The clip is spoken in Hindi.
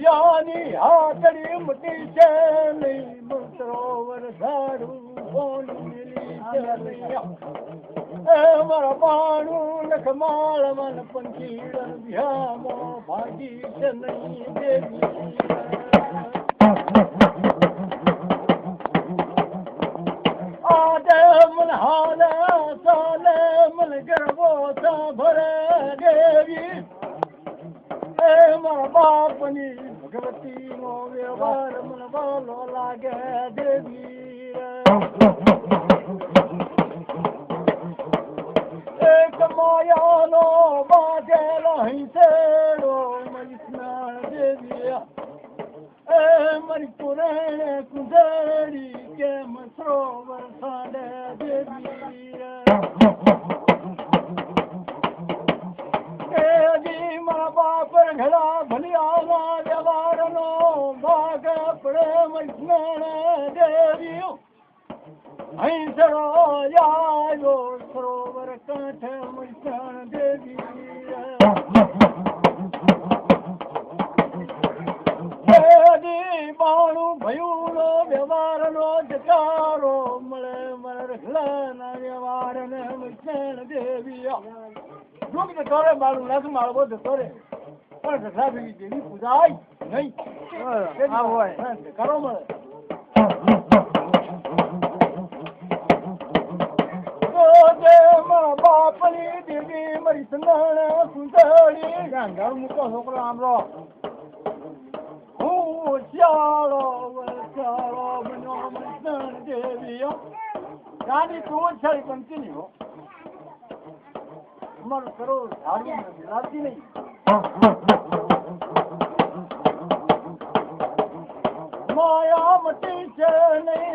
यानी हाथड़ी मुटी चली सरोवर झाड़ू मर पाणू लख माल मन पंछी भ्यामो भागी चली देवी आदे मन हाल साले मन गर्भो सा भरे देवी मर बापनी भगवती नो व्यवहार मन बालो लागे देवी एक माया नो बाजे हिंसेड़ो मरी स्नान देवी मरी पुराने कुंजड़ी के मसरोवर साडे देवी बापर घड़ा भलियाला व्यवहार नो भाग पड़े मैस्मण देवियो हिंसड़ो यायो सरोवर कंठ मैस्मण देवी बाणु भयूनो व्यवहार नो जकारो मळे मर घड़ा व्यवहार ने मैस्मण देवियो लोग तो तोरे मालूम ना तो मालूम तो तोरे पर घसा भी देवी पूजा आई नहीं हां वो है करो मत तो दे मां बापनी देवी मरी संगण सुंदरी गंगा मुको छोकरो हमरो ओ चालो बनो मन देवी गाड़ी तो छड़ी कंटिन्यू मर करो झाड़ू मिलाती नहीं